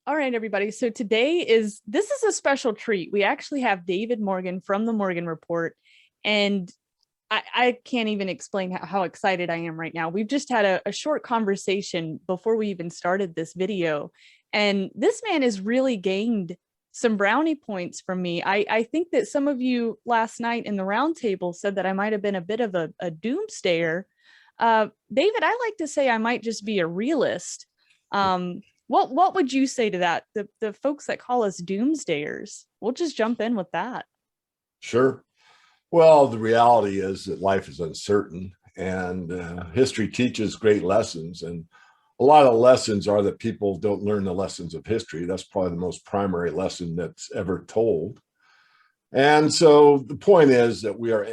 All right, everybody. So this is a special treat. We actually have David Morgan from the Morgan Report, and I can't even explain how excited I am right now. We've just had a short conversation before we even started this video, and this man has really gained some brownie points from me. I think that some of you last night in the roundtable said that I might have been a bit of a doomsayer. David, I like to say I might just be a realist. What would you say to that? The folks that call us doomsdayers. We'll just jump in with that. Sure. Well, the reality is that life is uncertain and history teaches great lessons. And a lot of lessons are that people don't learn the lessons of history. That's probably the most primary lesson that's ever told. And so the point is that we are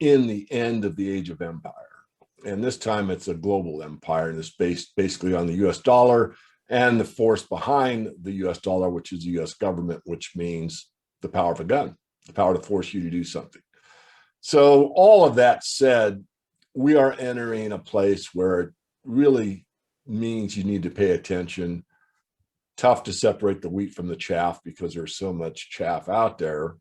in the end of the age of empire. And this time it's a global empire, and it's based basically on the US dollar and the force behind the US dollar, which is the US government, which means the power of a gun, the power to force you to do something. So all of that said, we are entering a place where it really means you need to pay attention. Tough to separate the wheat from the chaff because there's so much chaff out there.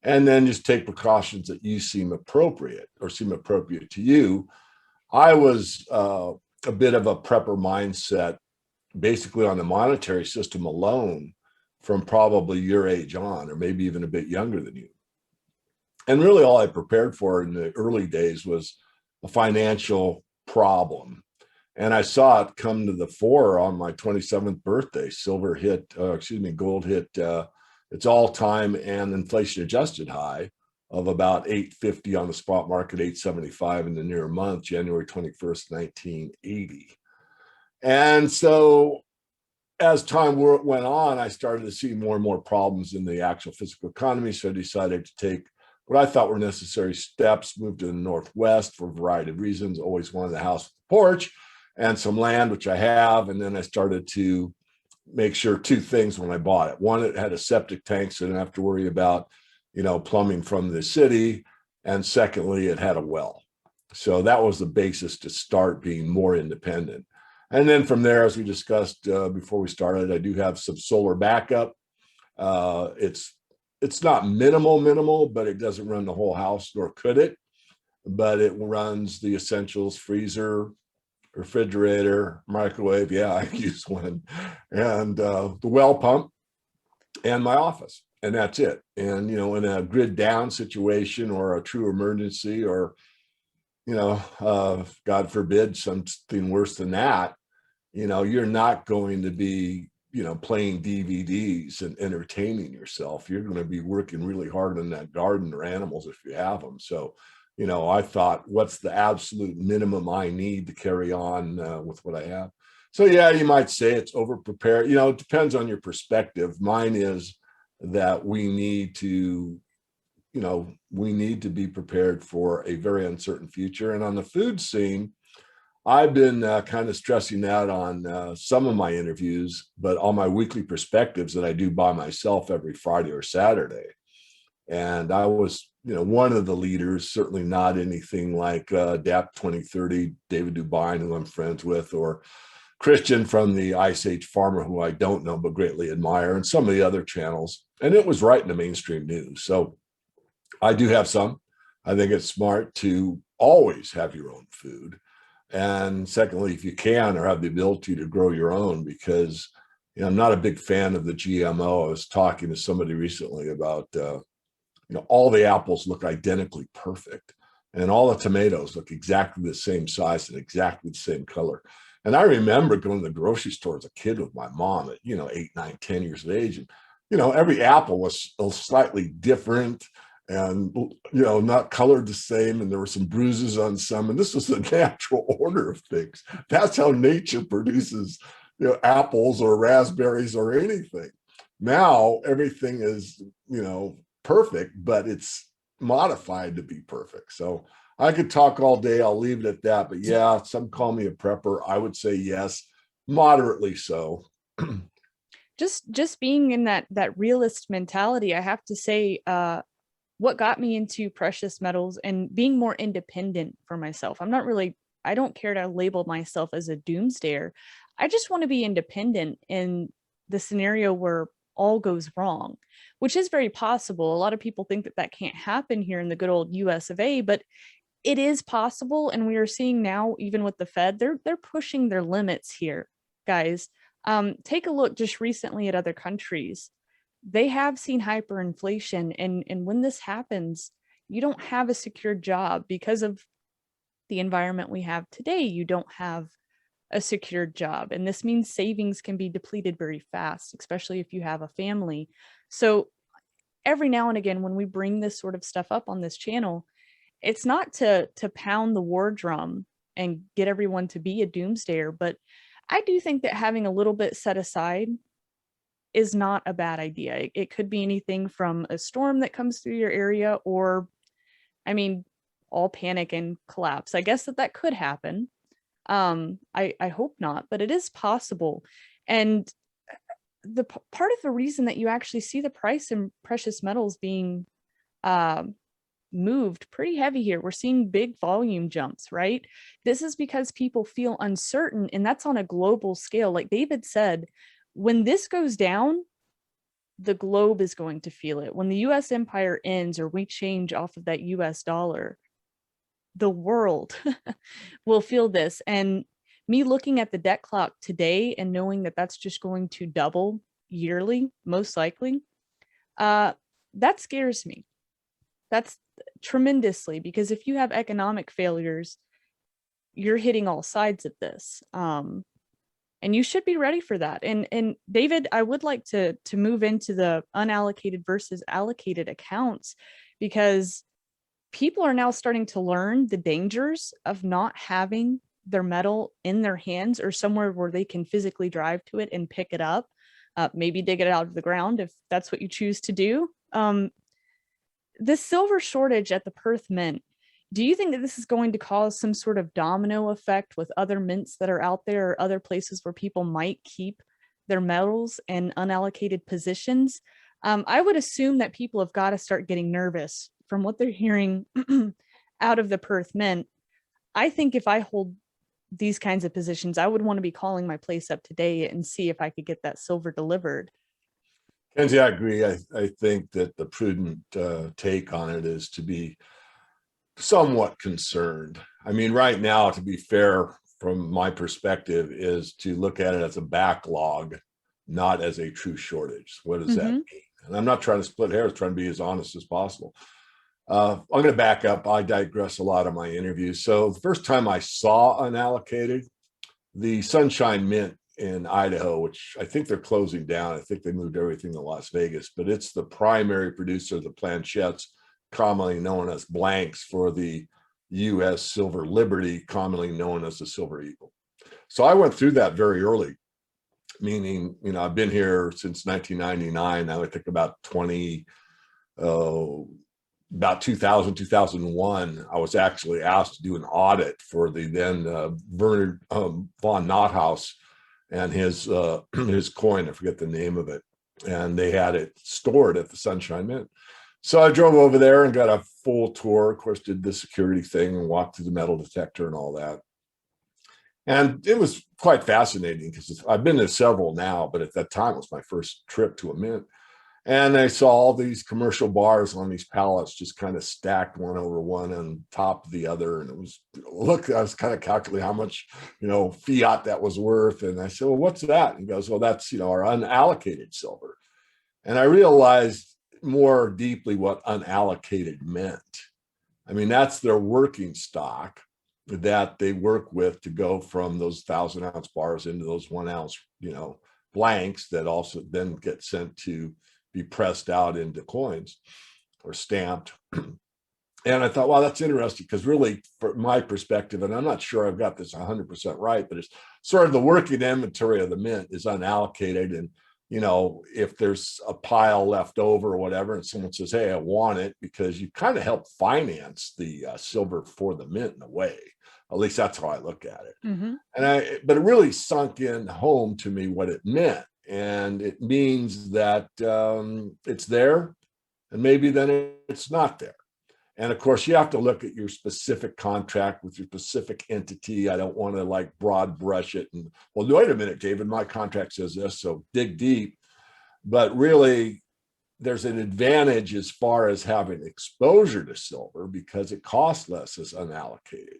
And then just take precautions that you seem appropriate or seem appropriate to you. I was a bit of a prepper mindset, basically on the monetary system alone, from probably your age on, or maybe even a bit younger than you. And really all I prepared for in the early days was a financial problem. And I saw it come to the fore on my 27th birthday. Gold hit its all-time and inflation-adjusted high of about 850 on the spot market, 875 in the near month, January 21st, 1980. And so as time went on, I started to see more and more problems in the actual physical economy. So I decided to take what I thought were necessary steps, moved to the Northwest for a variety of reasons, always wanted a house with a porch and some land, which I have. And then I started to make sure two things when I bought it. One, it had a septic tank, so I didn't have to worry about, plumbing from the city. And secondly, it had a well. So that was the basis to start being more independent. And then from there, as we discussed before we started, I do have some solar backup. It's not minimal, but it doesn't run the whole house, nor could it. But it runs the essentials: freezer, refrigerator, microwave. Yeah, I use one, and the well pump, and my office, and that's it. And in a grid down situation or a true emergency, or God forbid, something worse than that, you're not going to be, playing DVDs and entertaining yourself. You're going to be working really hard on that garden or animals if you have them. So, I thought, what's the absolute minimum I need to carry on with what I have? So, yeah, you might say it's over prepared. It depends on your perspective. Mine is that we need to be prepared for a very uncertain future. And on the food scene, I've been kind of stressing that on some of my interviews, but on my weekly perspectives that I do by myself every Friday or Saturday. And I was, one of the leaders, certainly not anything like DAP 2030, David Dubine, who I'm friends with, or Christian from the Ice Age Farmer, who I don't know but greatly admire, and some of the other channels. And it was right in the mainstream news. So I do have some. I think it's smart to always have your own food. And secondly, if you can or have the ability to grow your own, because I'm not a big fan of the GMO. I was talking to somebody recently about, all the apples look identically perfect, and all the tomatoes look exactly the same size and exactly the same color. And I remember going to the grocery store as a kid with my mom at, 8, 9, 10 years of age. And, every apple was slightly different and, not colored the same. And there were some bruises on some. And this was the natural order of things. That's how nature produces, apples or raspberries or anything. Now everything is, perfect, but it's modified to be perfect. So I could talk all day. I'll leave it at that. But yeah, some call me a prepper. I would say yes, moderately so. Just being in that realist mentality, I have to say, what got me into precious metals and being more independent for myself. I don't care to label myself as a doomsdayer. I just want to be independent. And the scenario where all goes wrong, which is very possible. A lot of people think that that can't happen here in the good old US of A, but it is possible. And we are seeing now, even with the Fed, they're pushing their limits here, guys. Take a look just recently at other countries. They have seen hyperinflation. And when this happens, you don't have a secure job because of the environment we have today. You don't have a secured job. And this means savings can be depleted very fast, especially if you have a family. So every now and again, when we bring this sort of stuff up on this channel, it's not to pound the war drum and get everyone to be a doomsdayer, but I do think that having a little bit set aside is not a bad idea. It could be anything from a storm that comes through your area, or, I mean, all panic and collapse. I guess that could happen. I hope not, but it is possible. And the part of the reason that you actually see the price in precious metals being moved pretty heavy here, we're seeing big volume jumps, right? This is because people feel uncertain, and that's on a global scale. Like David said, when this goes down, the globe is going to feel it. When the US empire ends, or we change off of that US dollar, the world will feel this. And me looking at the debt clock today and knowing that that's just going to double yearly, most likely, that scares me. That's tremendously, because if you have economic failures, you're hitting all sides of this. And you should be ready for that. And David, I would like to move into the unallocated versus allocated accounts, because people are now starting to learn the dangers of not having their metal in their hands or somewhere where they can physically drive to it and pick it up, maybe dig it out of the ground if that's what you choose to do. This silver shortage at the Perth Mint, do you think that this is going to cause some sort of domino effect with other mints that are out there, or other places where people might keep their metals in unallocated positions? I would assume that people have got to start getting nervous from what they're hearing out of the Perth Mint. I think if I hold these kinds of positions, I would want to be calling my place up today and see if I could get that silver delivered. Kenzie, I agree. I think that the prudent take on it is to be somewhat concerned. I mean, right now, to be fair, from my perspective, is to look at it as a backlog, not as a true shortage. What does that mean? And I'm not trying to split hairs, trying to be as honest as possible. I'm going to back up. I digress a lot in my interviews. So the first time I saw unallocated, the Sunshine Mint in Idaho, which I think they're closing down. I think they moved everything to Las Vegas, but it's the primary producer of the planchettes, commonly known as blanks, for the U.S. Silver Liberty, commonly known as the Silver Eagle. So I went through that very early, meaning, you know, I've been here since 1999. I would think about 2000, 2001, I was actually asked to do an audit for the then Werner von Nothaus and his coin. I forget the name of it. And they had it stored at the Sunshine Mint. So I drove over there and got a full tour. Of course, did the security thing and walked through the metal detector and all that. And it was quite fascinating, because I've been to several now, but at that time it was my first trip to a mint. And I saw all these commercial bars on these pallets just kind of stacked one over one on top of the other. And it was, look, I was kind of calculating how much, you know, fiat that was worth. And I said, well, what's that? And he goes, well, that's, you know, our unallocated silver. And I realized more deeply what unallocated meant. I mean, that's their working stock that they work with to go from those 1,000-ounce bars into those 1-ounce, you know, blanks that also then get sent to be pressed out into coins or stamped. And I thought, wow, that's interesting, because really, from my perspective, and I'm not sure I've got this 100% right, but it's sort of the working inventory of the mint is unallocated. And, you know, if there's a pile left over or whatever, and someone says, hey, I want it, because you kind of help finance the silver for the mint in a way. At least that's how I look at it. But it really sunk in home to me what it meant. And it means that it's there, and maybe then it's not there. And of course, you have to look at your specific contract with your specific entity. I don't want to like broad brush it and, well, wait a minute, David, my contract says this, so dig deep. But really, there's an advantage as far as having exposure to silver because it costs less as unallocated,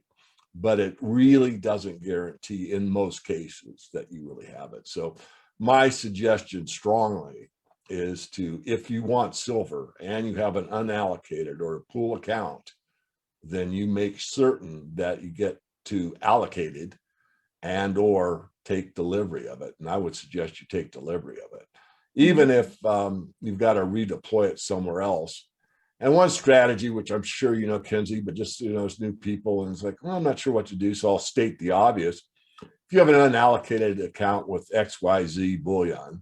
but it really doesn't guarantee in most cases that you really have it. So my suggestion strongly is to, if you want silver and you have an unallocated or a pool account, then you make certain that you get to allocated and or take delivery of it. And I would suggest you take delivery of it, even if you've got to redeploy it somewhere else. And one strategy, which I'm sure you know, Kenzie, but just, you know, it's new people and it's like, well, I'm not sure what to do, so I'll state the obvious. If you have an unallocated account with XYZ bullion,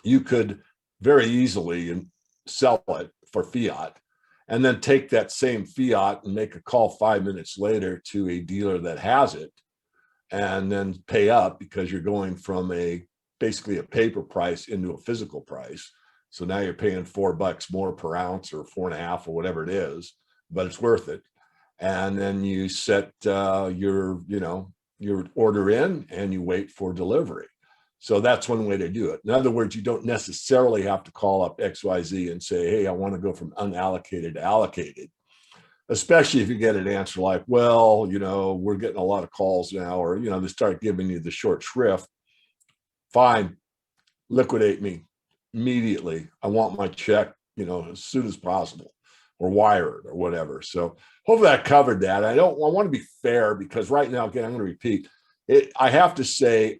you could very easily sell it for fiat and then take that same fiat and make a call 5 minutes later to a dealer that has it and then pay up, because you're going from basically a paper price into a physical price. So now you're paying $4 more per ounce or 4.5 or whatever it is, but it's worth it. And then you set your order in and you wait for delivery. So that's one way to do it. In other words, you don't necessarily have to call up XYZ and say, hey, I want to go from unallocated to allocated, especially if you get an answer like, well, you know, we're getting a lot of calls now, or, you know, they start giving you the short shrift. Fine, liquidate me immediately. I want my check, you know, as soon as possible, or wire it or whatever. So hopefully I covered that. I want to be fair, because right now, again, I'm going to repeat it. I have to say,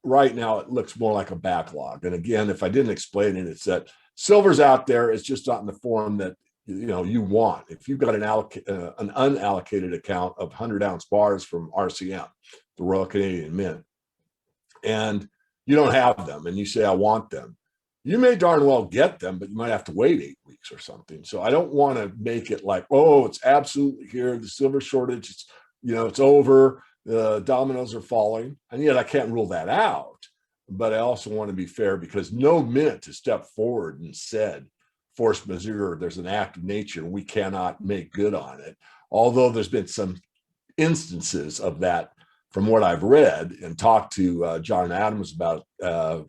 right now, it looks more like a backlog. And again, if I didn't explain it, it's that silver's out there. It's just not in the form that, you know, you want. If you've got an unallocated account of 100-ounce bars from RCM, the Royal Canadian Mint, and you don't have them and you say, I want them, you may darn well get them, but you might have to wait 8 weeks or something. So I don't want to make it like, oh, it's absolutely here, the silver shortage, it's, you know, it's over, the dominoes are falling. And yet I can't rule that out. But I also want to be fair, because no mint has stepped forward and said, force majeure, there's an act of nature, we cannot make good on it. Although there's been some instances of that from what I've read and talked to John Adams about,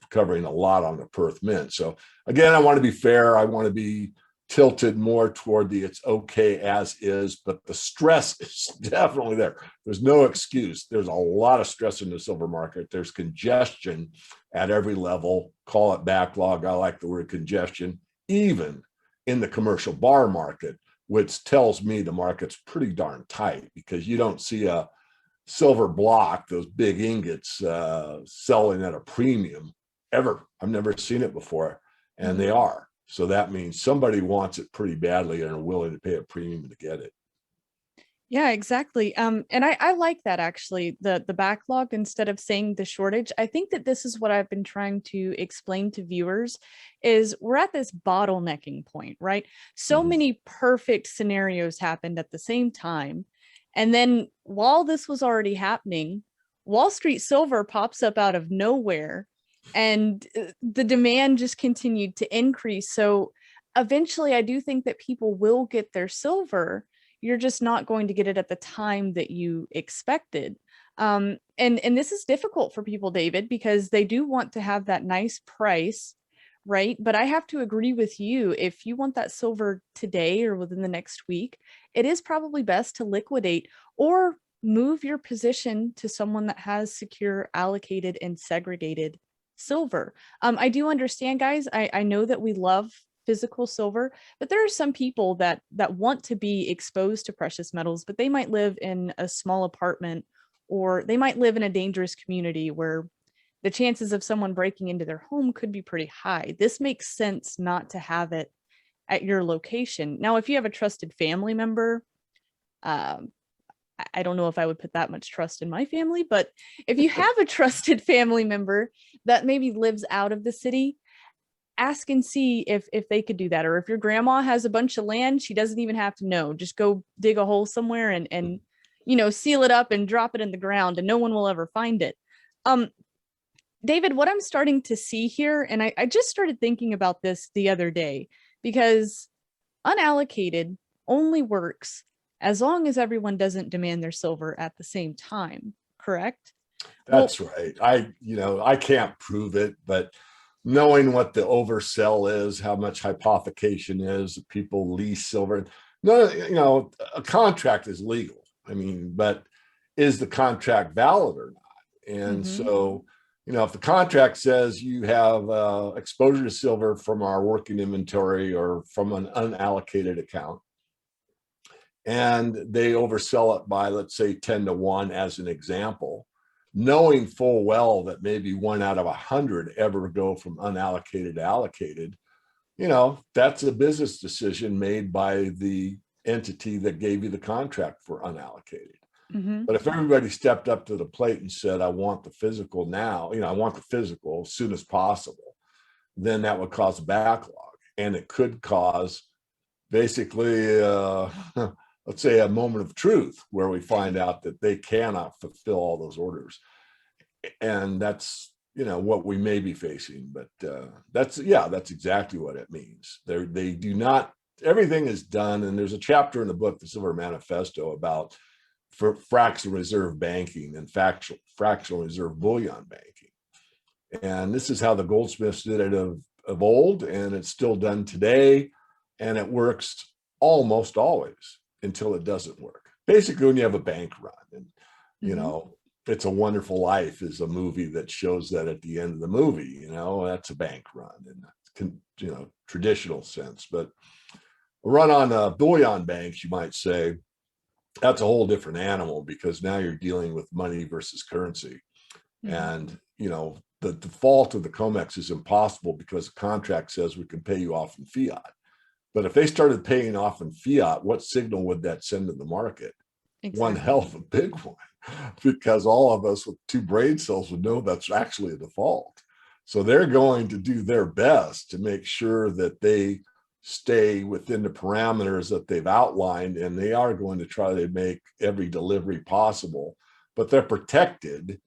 covering a lot on the Perth Mint. So again, I want to be fair. I want to be tilted more toward the it's okay as is, but the stress is definitely there. There's no excuse. There's a lot of stress in the silver market. There's congestion at every level. Call it backlog. I like the word congestion, even in the commercial bar market, which tells me the market's pretty darn tight, because you don't see a silver block, those big ingots, selling at a premium ever. I've never seen it before, and they are. So that means somebody wants it pretty badly and are willing to pay a premium to get it. Yeah, exactly. And I like that, actually, the backlog instead of saying the shortage. I think that this is what I've been trying to explain to viewers, is we're at this bottlenecking point, right? So many perfect scenarios happened at the same time. And then while this was already happening, Wall Street silver pops up out of nowhere, and the demand just continued to increase. So eventually I do think that people will get their silver. You're just not going to get it at the time that you expected. And this is difficult for people, David, because they do want to have that nice price, right? But I have to agree with you. If you want that silver today or within the next week, it is probably best to liquidate or move your position to someone that has secure, allocated, and segregated silver. I do understand, guys. I know that we love physical silver, but there are some people that want to be exposed to precious metals, but they might live in a small apartment, or they might live in a dangerous community where the chances of someone breaking into their home could be pretty high. This makes sense not to have it at your location. Now, if you have a trusted family member, I don't know if I would put that much trust in my family, but if you have a trusted family member that maybe lives out of the city, ask and see if they could do that. Or if your grandma has a bunch of land, she doesn't even have to know. Just go dig a hole somewhere and you know, seal it up and drop it in the ground, and no one will ever find it. David, what I'm starting to see here, and I just started thinking about this the other day, because unallocated only works as long as everyone doesn't demand their silver at the same time, correct? That's right. I can't prove it, but knowing what the oversell is, how much hypothecation is, people lease silver. No, a contract is legal. I mean, but is the contract valid or not? And Mm-hmm. so, if the contract says you have exposure to silver from our working inventory or from an unallocated account, and they oversell it by, let's say, 10-1 as an example, knowing full well that maybe 1 out of 100 ever go from unallocated to allocated, that's a business decision made by the entity that gave you the contract for unallocated. Mm-hmm. But if everybody stepped up to the plate and said, I want the physical now, I want the physical as soon as possible, then that would cause a backlog. And it could cause basically, let's say, a moment of truth where we find out that they cannot fulfill all those orders. And that's, what we may be facing. But that's exactly what it means. They do not, everything is done. And there's a chapter in the book, the Silver Manifesto, about for fractional reserve banking and fractional reserve bullion banking. And this is how the goldsmiths did it of old, and it's still done today. And it works almost always until it doesn't work. Basically, when you have a bank run, and It's a Wonderful Life is a movie that shows that at the end of the movie, that's a bank run in traditional sense. But a run on bullion banks, you might say, that's a whole different animal, because now you're dealing with money versus currency. Mm-hmm. And, the default of the COMEX is impossible because the contract says we can pay you off in fiat. But if they started paying off in fiat, what signal would that send to the market? Exactly. One hell of a big one, because all of us with 2 brain cells would know that's actually a default. So they're going to do their best to make sure that they stay within the parameters that they've outlined, and they are going to try to make every delivery possible, but they're protected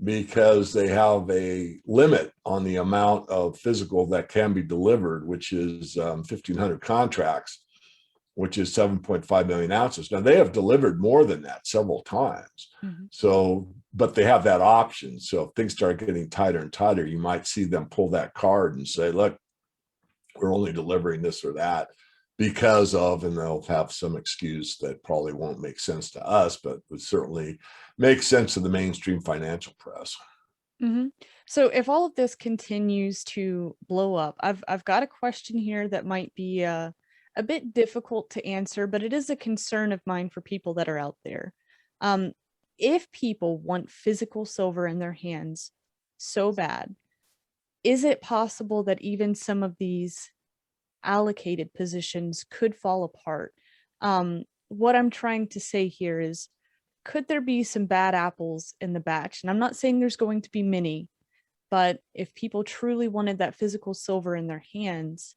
because they have a limit on the amount of physical that can be delivered, which is 1,500 contracts, which is 7.5 million ounces. Now, they have delivered more than that several times. Mm-hmm. So, but they have that option. So if things start getting tighter and tighter, you might see them pull that card and say, look, we're only delivering this or that because of, and they'll have some excuse that probably won't make sense to us, but would certainly make sense to the mainstream financial press. Mm-hmm. So if all of this continues to blow up, I've got a question here that might be a bit difficult to answer, but it is a concern of mine for people that are out there. If people want physical silver in their hands so bad, is it possible that even some of these allocated positions could fall apart? What I'm trying to say here is, could there be some bad apples in the batch? And I'm not saying there's going to be many, but if people truly wanted that physical silver in their hands,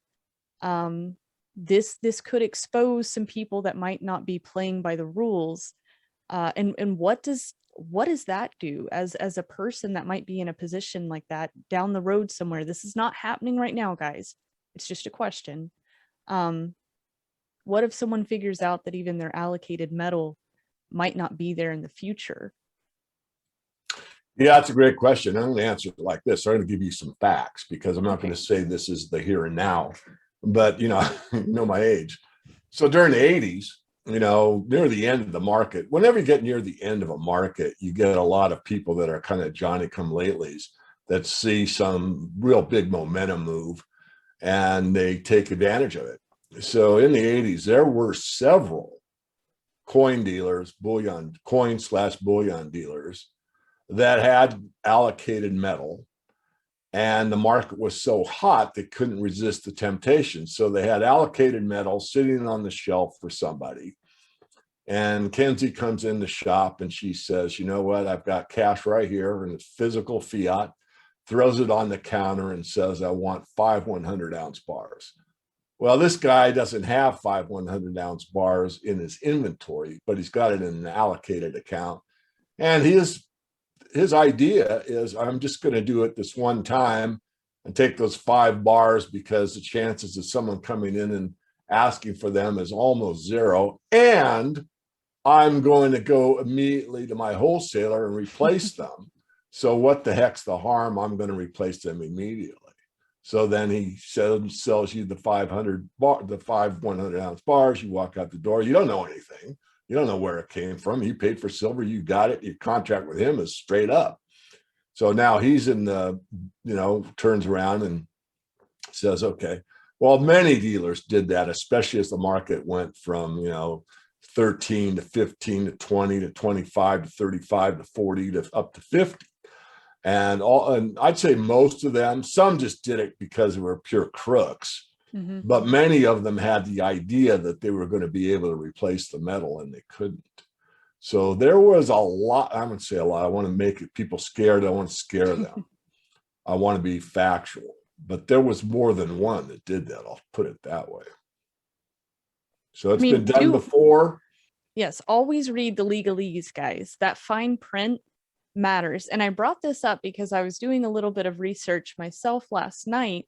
this could expose some people that might not be playing by the rules. And what does that do as a person that might be in a position like that down the road somewhere? This is not happening right now, guys. It's just a question. What if someone figures out that even their allocated metal might not be there in the future? Yeah, that's a great question. I'm going to answer it like this. I'm going to give you some facts, because I'm not going to say this is the here and now, but you know my age. So during the 80s, near the end of the market, whenever you get near the end of a market, you get a lot of people that are kind of Johnny-come-latelys that see some real big momentum move, and they take advantage of it. So in the 80s, there were several coin dealers, coin/bullion dealers that had allocated metal, and the market was so hot they couldn't resist the temptation. So they had allocated metal sitting on the shelf for somebody. And Kenzie comes in the shop and she says, you know what, I've got cash right here, and it's physical fiat, throws it on the counter and says, I want 5 100-ounce bars. Well, this guy doesn't have 5 100-ounce bars in his inventory, but he's got it in an allocated account. And his idea is, I'm just going to do it this one time and take those 5 bars, because the chances of someone coming in asking for them is almost zero. And I'm going to go immediately to my wholesaler and replace them. So what the heck's the harm? I'm going to replace them immediately. So then he sells you the 500 bar, the 100-ounce bars. You walk out the door. You don't know anything. You don't know where it came from. You paid for silver. You got it. Your contract with him is straight up. So now he's in the, turns around and says, okay, well, many dealers did that, especially as the market went from, 13 to 15 to 20 to 25 to 35 to 40 to up to 50. And I'd say most of them, some just did it because they were pure crooks, but many of them had the idea that they were going to be able to replace the metal and they couldn't. So there was a lot, I wouldn't say a lot. I want to make people scared. I want to scare them. I want to be factual, but there was more than one that did that. I'll put it that way. So it's been done before. Yes, always read the legalese, guys. That fine print matters. And I brought this up because I was doing a little bit of research myself last night,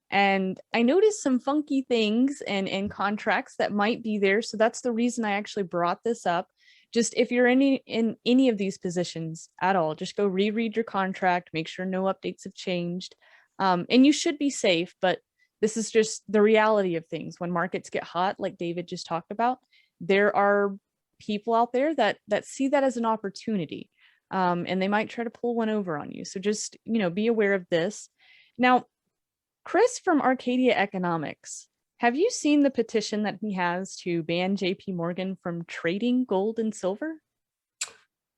and I noticed some funky things and contracts that might be there. So that's the reason I actually brought this up. Just if you're in any of these positions at all, just go reread your contract, make sure no updates have changed. And you should be safe, but this is just the reality of things. When markets get hot, like David just talked about, there are people out there that see that as an opportunity, and they might try to pull one over on you. So just, be aware of this. Now, Chris from Arcadia Economics, have you seen the petition that he has to ban JP Morgan from trading gold and silver?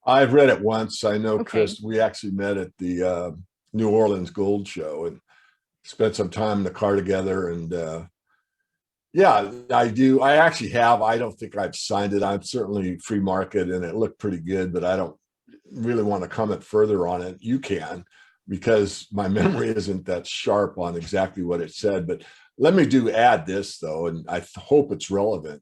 I've read it once. I know, Okay. Chris, we actually met at the New Orleans Gold Show and spent some time in the car together. And yeah, I do. I actually have. I don't think I've signed it. I'm certainly free market and it looked pretty good, but I don't really want to comment further on it. You can, because my memory isn't that sharp on exactly what it said. But let me add this, though, and I hope it's relevant.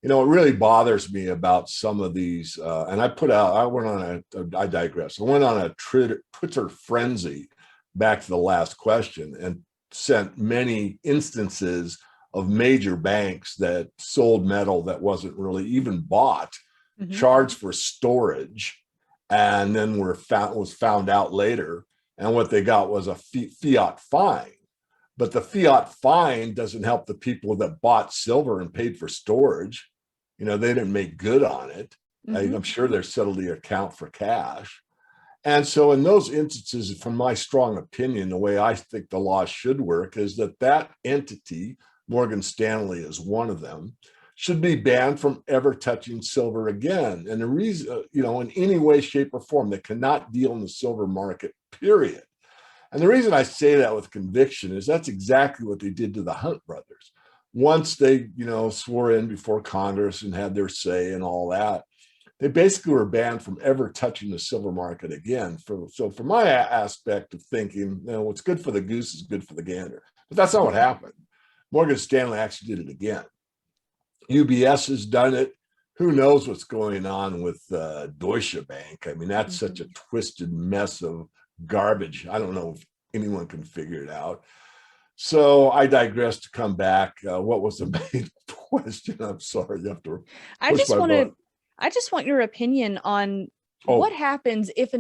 It really bothers me about some of these. And I digress. I went on a Twitter frenzy back to the last question and sent many instances of major banks that sold metal that wasn't really even bought, charged for storage, and then was found out later. And what they got was a fiat fine. But the fiat fine doesn't help the people that bought silver and paid for storage. They didn't make good on it. I'm sure they're settled the account for cash. And so in those instances, from my strong opinion, the way I think the law should work is that entity, Morgan Stanley is one of them, should be banned from ever touching silver again. And the reason, in any way, shape, or form, they cannot deal in the silver market, period. And the reason I say that with conviction is that's exactly what they did to the Hunt brothers. Once they, swore in before Congress and had their say and all that, they basically were banned from ever touching the silver market again. So from my aspect of thinking, what's good for the goose is good for the gander. But that's not what happened. Morgan Stanley actually did it again. UBS has done it. Who knows what's going on with Deutsche Bank? I mean, that's such a twisted mess of garbage. I don't know if anyone can figure it out. So I digress to come back. What was the main question? I'm sorry. You have to. I just want your opinion on what happens if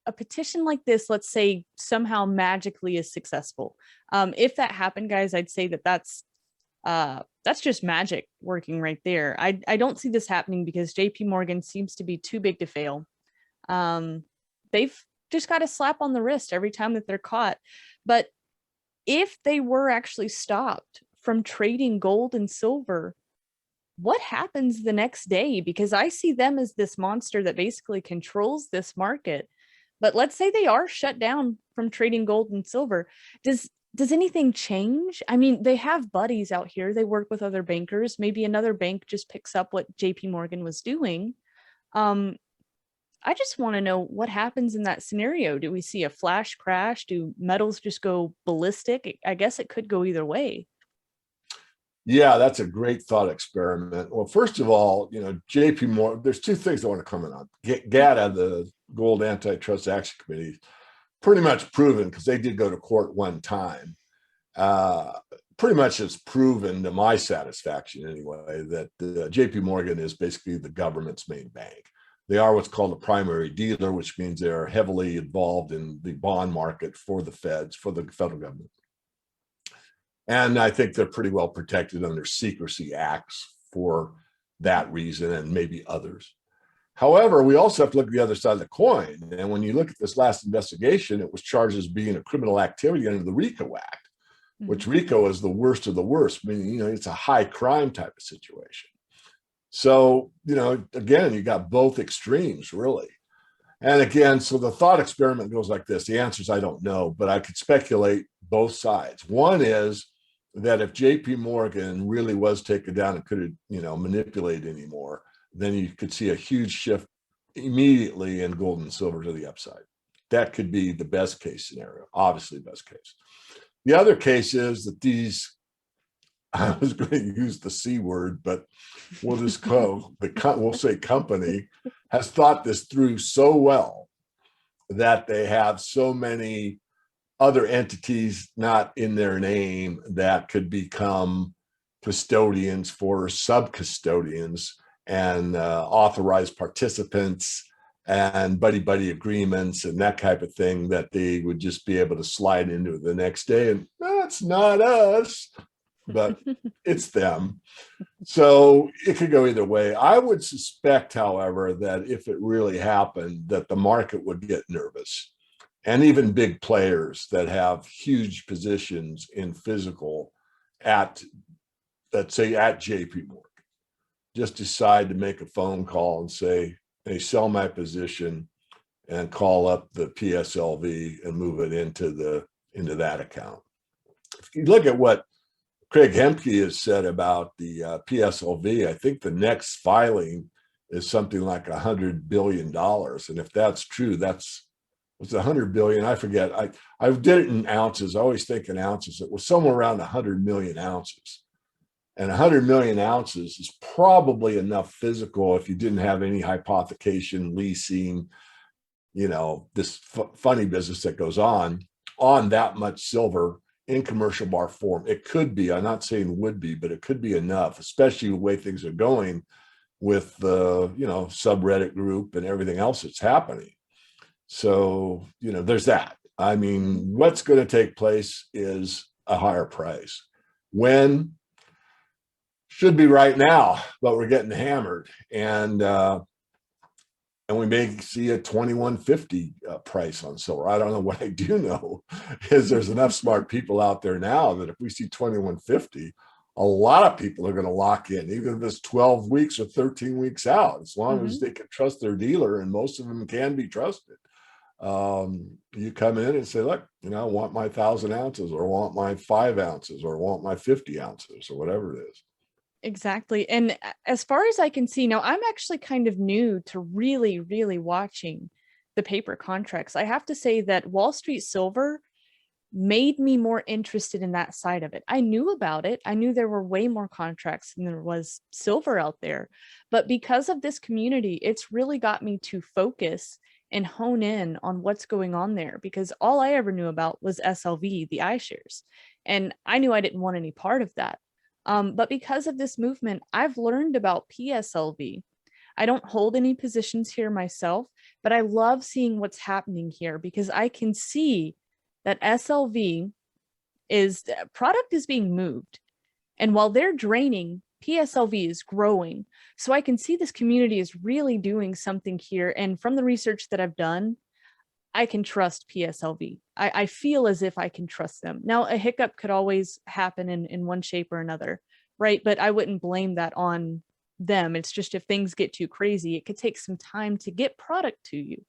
a petition like this, let's say, somehow magically is successful. If that happened, guys, I'd say that's just magic working right there. I don't see this happening because JP Morgan seems to be too big to fail. They've just got a slap on the wrist every time that they're caught. But if they were actually stopped from trading gold and silver, what happens the next day? Because I see them as this monster that basically controls this market. But let's say they are shut down from trading gold and silver. Does anything change? I mean, they have buddies out here. They work with other bankers. Maybe another bank just picks up what JP Morgan was doing. I just want to know what happens in that scenario. Do we see a flash crash? Do metals just go ballistic? I guess it could go either way. Yeah, that's a great thought experiment. Well, first of all, JP Morgan, there's two things I want to comment on. GATA, the Gold Antitrust Action Committee, pretty much proven, because they did go to court one time, pretty much it's proven to my satisfaction anyway that JP Morgan is basically the government's main bank. They are what's called a primary dealer, which means they're heavily involved in the bond market for the feds, for the federal government. And I think they're pretty well protected under secrecy acts for that reason and maybe others. However, we also have to look at the other side of the coin. And when you look at this last investigation, it was charged as being a criminal activity under the RICO Act, which RICO is the worst of the worst, meaning, you know, it's a high crime type of situation. So, you know, again, you got both extremes, really. And again, so the thought experiment goes like this. The answers I don't know, but I could speculate both sides. One is that if JP Morgan really was taken down and couldn't, you know, manipulate anymore, then you could see a huge shift immediately in gold and silver to the upside. That could be the best case scenario, obviously best case. The other case is that these, I was going to use the C word, but we'll just go, we'll say company has thought this through so well that they have so many other entities not in their name that could become custodians for sub-custodians and authorized participants and buddy-buddy agreements and that type of thing, that they would just be able to slide into the next day and that's not us, but it's them. So it could go either way. I would suspect, however, that if it really happened, that the market would get nervous. And even big players that have huge positions in physical at, let's say, at JP Morgan, just decide to make a phone call and say, hey, sell my position and call up the PSLV and move it into that account. If you look at what Craig Hemke has said about the PSLV, I think the next filing is something like $100 billion. And if that's true, that's, was it 100 billion? I forget. I did it in ounces. I always think in ounces. It was somewhere around 100 million ounces. And 100 million ounces is probably enough physical if you didn't have any hypothecation, leasing, you know, this funny business that goes on that much silver in commercial bar form. It could be, I'm not saying would be, but it could be enough, especially the way things are going with the, you know, subreddit group and everything else that's happening. So, you know, there's that. I mean, what's going to take place is a higher price. When? Should be right now, but we're getting hammered. And we may see a 2150 price on silver. I don't know. What I do know is there's enough smart people out there now that if we see 2150, a lot of people are going to lock in, even if it's 12 weeks or 13 weeks out, as long as they can trust their dealer, and most of them can be trusted. You come in and say, look, you know, I want my 1,000 ounces, or I want my 5 ounces, or I want my 50 ounces, or whatever it is. Exactly. And as far as I can see now, I'm actually kind of new to really, really watching the paper contracts. I have to say that Wall Street Silver made me more interested in that side of it. I knew about it. I knew there were way more contracts than there was silver out there. But because of this community, it's really got me to focus and hone in on what's going on there, because all I ever knew about was SLV, the iShares. And I knew I didn't want any part of that. But because of this movement, I've learned about PSLV. I don't hold any positions here myself, but I love seeing what's happening here, because I can see that SLV product is being moved. And while they're draining, PSLV is growing. So I can see this community is really doing something here. And from the research that I've done, I can trust PSLV. I feel as if I can trust them. Now, a hiccup could always happen in one shape or another, right? But I wouldn't blame that on them. It's just, if things get too crazy, it could take some time to get product to you.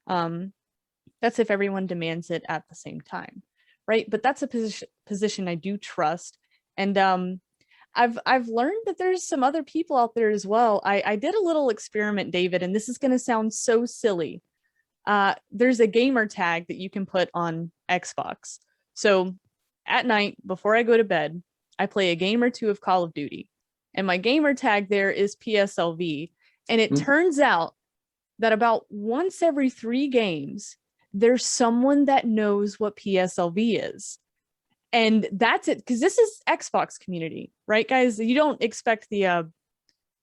That's if everyone demands it at the same time, right? But that's a position I do trust. And I've learned that there's some other people out there as well. I did a little experiment, David, and this is going to sound so silly. There's a gamer tag that you can put on Xbox. So at night, before I go to bed, I play a game or two of Call of Duty, and my gamer tag there is PSLV. And it turns out that about once every 3 games, there's someone that knows what PSLV is. And that's it, because this is Xbox community, right, guys? You don't expect the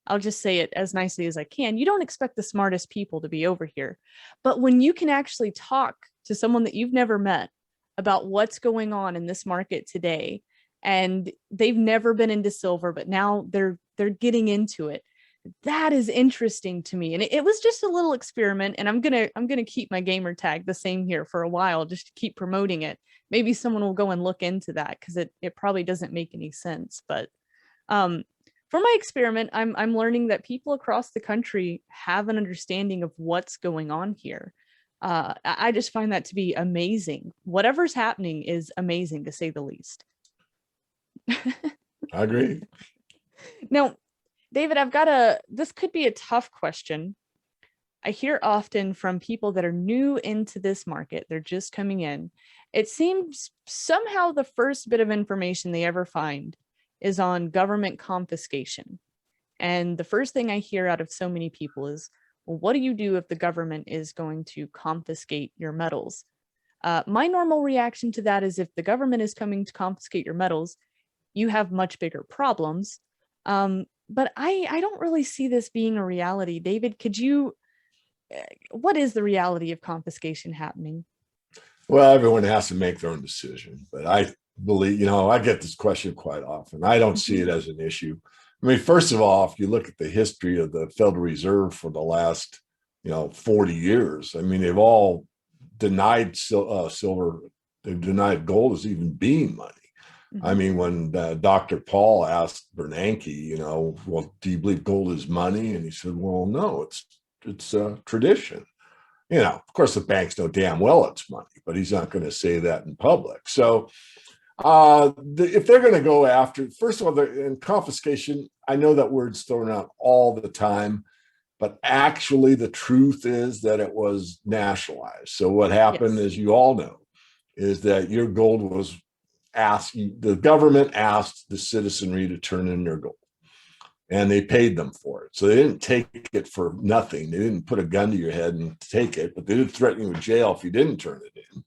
I'll just say it as nicely as I can. You don't expect the smartest people to be over here. But when you can actually talk to someone that you've never met about what's going on in this market today, and they've never been into silver, but now they're getting into it, that is interesting to me. And it was just a little experiment, and I'm gonna keep my gamer tag the same here for a while, just to keep promoting it. Maybe someone will go and look into that, because it probably doesn't make any sense. But for my experiment, I'm learning that people across the country have an understanding of what's going on here. I just find that to be amazing. Whatever's happening is amazing, to say the least. I agree. Now, David, this could be a tough question. I hear often from people that are new into this market, they're just coming in. It seems somehow the first bit of information they ever find is on government confiscation. And the first thing I hear out of so many people is, well, what do you do if the government is going to confiscate your metals? My normal reaction to that is, if the government is coming to confiscate your metals, you have much bigger problems. But I don't really see this being a reality. David, what is the reality of confiscation happening? Well, everyone has to make their own decision, but I believe, I get this question quite often. I don't see it as an issue. I mean, first of all, if you look at the history of the Federal Reserve for the last, 40 years, I mean, they've all denied silver, they've denied gold as even being money. I mean, when Dr. Paul asked Bernanke, well, do you believe gold is money? And he said, well, no, it's a tradition. Of course, the banks know damn well it's money, but he's not going to say that in public. So if they're going to go after, first of all, in confiscation, I know that word's thrown out all the time, but actually the truth is that it was nationalized. So what happened, as you all know, is that your gold was the government asked the citizenry to turn in their gold, and they paid them for it. So they didn't take it for nothing. They didn't put a gun to your head and take it, but they did threaten you with jail if you didn't turn it in.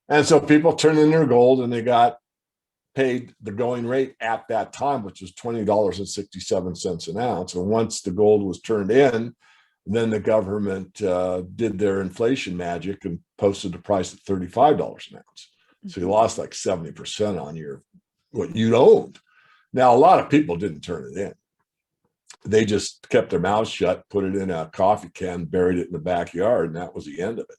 And so people turned in their gold, and they got paid the going rate at that time, which was $20.67 an ounce. And once the gold was turned in, then the government did their inflation magic and posted the price at $35 an ounce. So you lost like 70% on what you'd owned. Now, a lot of people didn't turn it in. They just kept their mouths shut, put it in a coffee can, buried it in the backyard, and that was the end of it.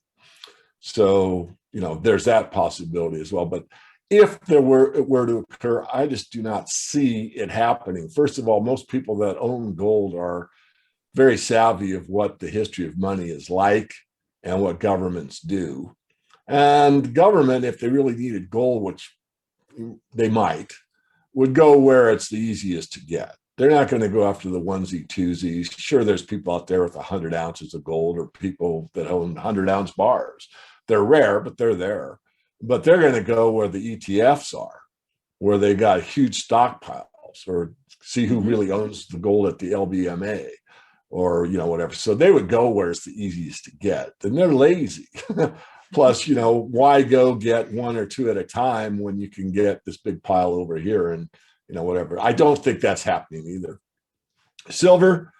So, there's that possibility as well. But if it were to occur, I just do not see it happening. First of all, most people that own gold are very savvy of what the history of money is like and what governments do. And government, if they really needed gold, which they might, would go where it's the easiest to get. They're not going to go after the onesie twosies. Sure, there's people out there with 100 ounces of gold, or people that own 100-ounce bars. They're rare, but they're there. But they're going to go where the ETFs are, where they got huge stockpiles, or see who really owns the gold at the LBMA, or whatever. So they would go where it's the easiest to get, and they're lazy. Plus, why go get one or two at a time when you can get this big pile over here and, whatever. I don't think that's happening either. Silver,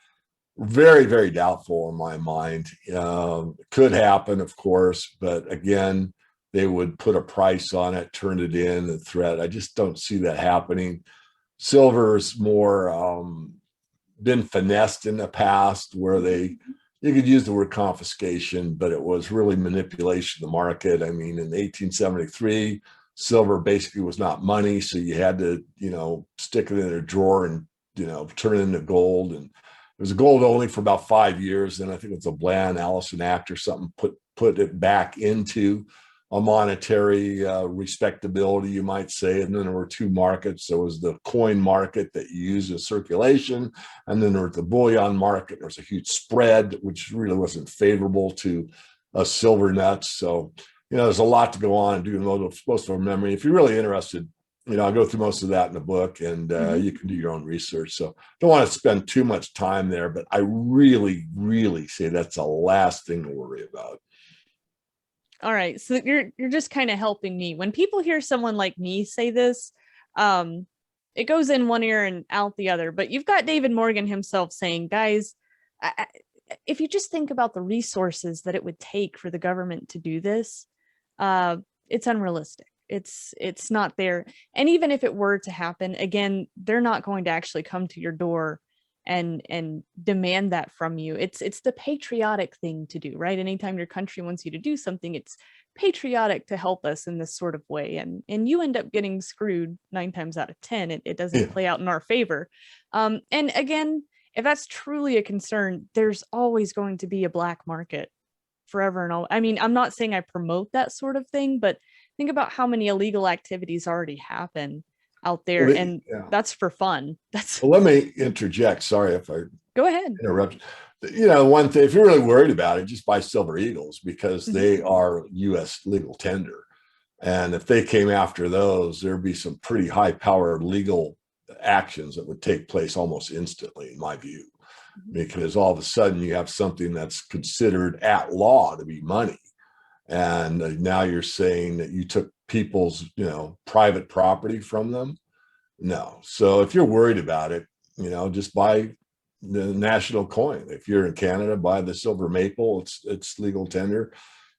very, very doubtful in my mind. Could happen, of course, but again, they would put a price on it, turn it in, and threat. I just don't see that happening. Silver's more been finessed in the past, where you could use the word confiscation, but it was really manipulation of the market. I mean, in 1873, silver basically was not money. So you had to, stick it in a drawer and, turn it into gold. And it was gold only for about 5 years. Then I think it was a Bland Allison Act or something put it back into a monetary respectability, you might say. And then there were two markets. There was the coin market that you use in circulation, and then there was the bullion market. There was a huge spread, which really wasn't favorable to silver nuts. So, there's a lot to go on and do most of our memory. If you're really interested, I go through most of that in the book, and you can do your own research. So don't want to spend too much time there, but I really, really say that's the last thing to worry about. All right. So you're just kind of helping me. When people hear someone like me say this, it goes in one ear and out the other. But you've got David Morgan himself saying, guys, if you just think about the resources that it would take for the government to do this, it's unrealistic. It's not there. And even if it were to happen, again, they're not going to actually come to your door and demand that from you. It's the patriotic thing to do, right? Anytime your country wants you to do something, it's patriotic to help us in this sort of way. And you end up getting screwed 9 times out of 10. It doesn't play out in our favor. And again, if that's truly a concern, there's always going to be a black market forever and all. I mean, I'm not saying I promote that sort of thing, but think about how many illegal activities already happen out there, and that's for fun. Well, let me interject. Sorry if I go ahead. Interrupt. One thing, if you're really worried about it, just buy Silver Eagles, because they are U.S. legal tender. And if they came after those, there'd be some pretty high-powered legal actions that would take place almost instantly, in my view, because all of a sudden you have something that's considered at law to be money. And now you're saying that you took people's, private property from them. No. So if you're worried about it, just buy the national coin. If you're in Canada, buy the silver maple. It's legal tender.